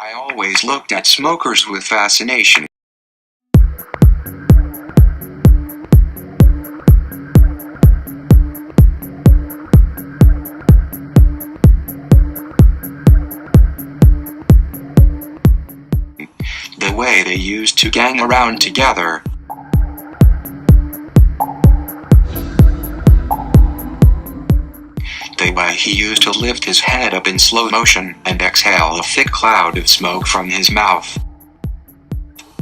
I always looked at smokers with fascination. The way they used to gang around together. The way he used to lift his head up in slow motion and exhale a thick cloud of smoke from his mouth.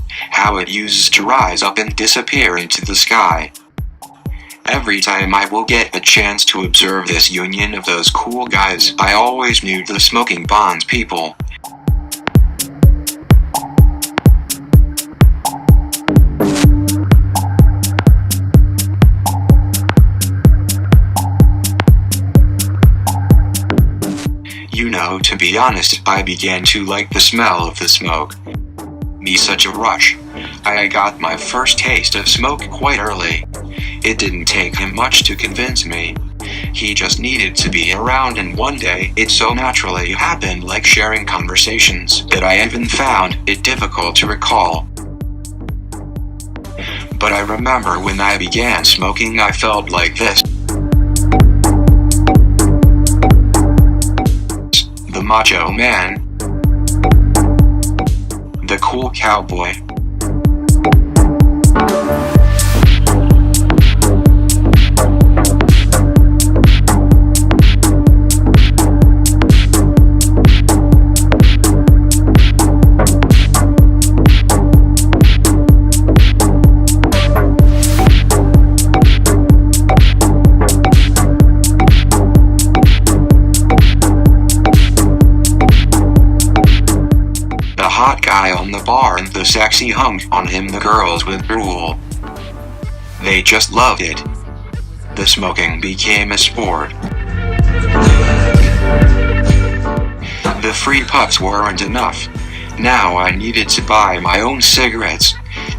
How it uses to rise up and disappear into the sky. Every time I will get a chance to observe this union of those cool guys, I always knew the smoking bonds people. You know, to be honest, I began to like the smell of the smoke. Me such a rush. I got my first taste of smoke quite early. It didn't take him much to convince me. He just needed to be around, and one day, it so naturally happened, like sharing conversations, that I even found it difficult to recall. But I remember when I began smoking, I felt like this. The macho man. The cool cowboy. Hot guy on the bar and the sexy hunk on him, the girls with drool. They just loved it. The smoking became a sport. The free puffs weren't enough. Now I needed to buy my own cigarettes.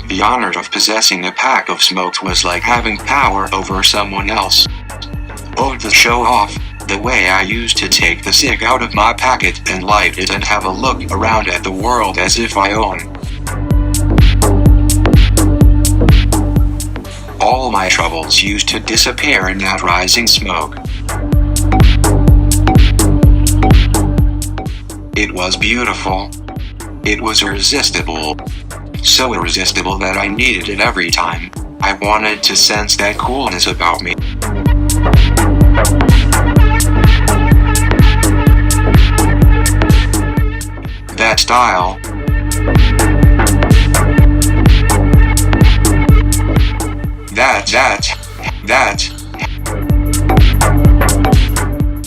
The honor of possessing a pack of smokes was like having power over someone else. Oh, the show off. The way I used to take the cig out of my packet and light it and have a look around at the world as if I own. All my troubles used to disappear in that rising smoke. It was beautiful. It was irresistible. So irresistible that I needed it every time. I wanted to sense that coolness about me. That style. That.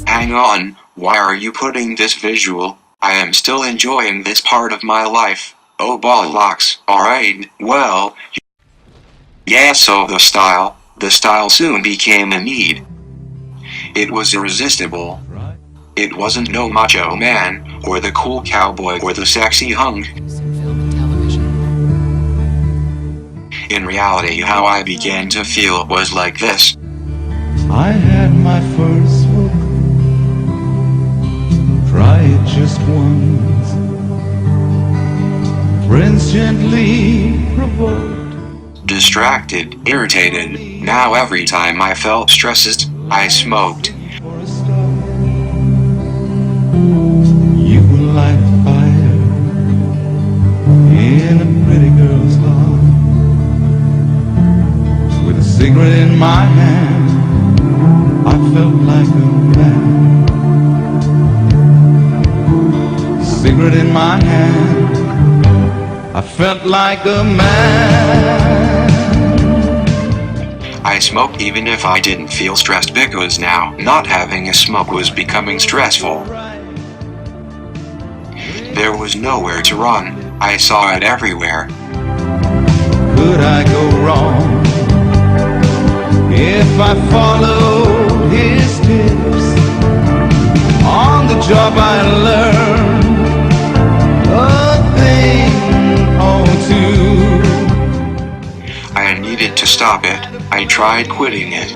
Hang on, why are you putting this visual? I am still enjoying this part of my life. Oh bollocks, alright, well. Yeah, so the style soon became a need. It was irresistible. It wasn't no macho man, or the cool cowboy, or the sexy hunk. In reality, how I began to feel was like this. I had my first smoke. Try it just once. Friends gently provoked. Distracted, irritated. Now every time I felt stressed, I smoked. You were like fire in a pretty girl's heart. With a cigarette in my hand, I felt like a man. Cigarette in my hand, I felt like a man. I smoked even if I didn't feel stressed, because now, not having a smoke was becoming stressful. There was nowhere to run. I saw it everywhere. Could I go wrong if I followed his tips? On the job I learned a thing or two. I needed to stop it. I tried quitting it,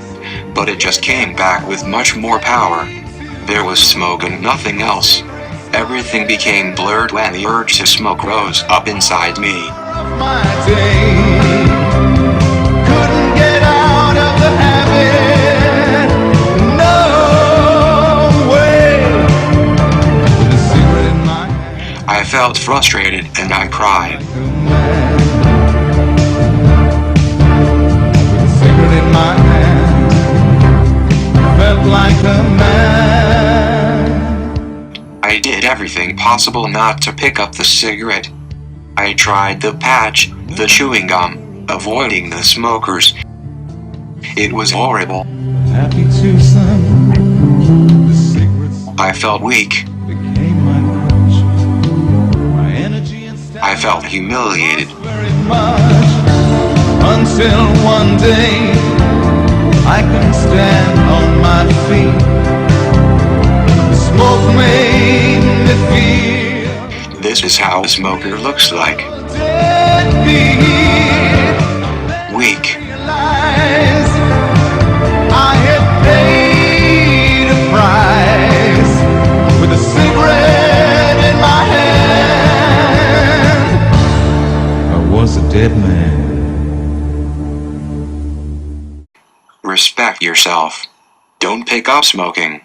but it just came back with much more power. There was smoke and nothing else. Everything became blurred when the urge to smoke rose up inside me. My day. Couldn't get out of the habit. No way. With a cigarette in my hand. I felt frustrated and I cried. With a cigarette in my hand. Felt like a man. I did everything possible not to pick up the cigarette. I tried the patch, the chewing gum, avoiding the smokers. It was horrible. Happy twosome. The cigarettes I felt weak. became my crutch. My energy and stamina I felt humiliated. very much. Until one day I can stand on my feet. Smoke made me feel This is how a smoker looks like. deadbeat. Weak. Realize I had paid a price with a cigarette in my hand. I was a dead man. Respect yourself. Don't pick up smoking.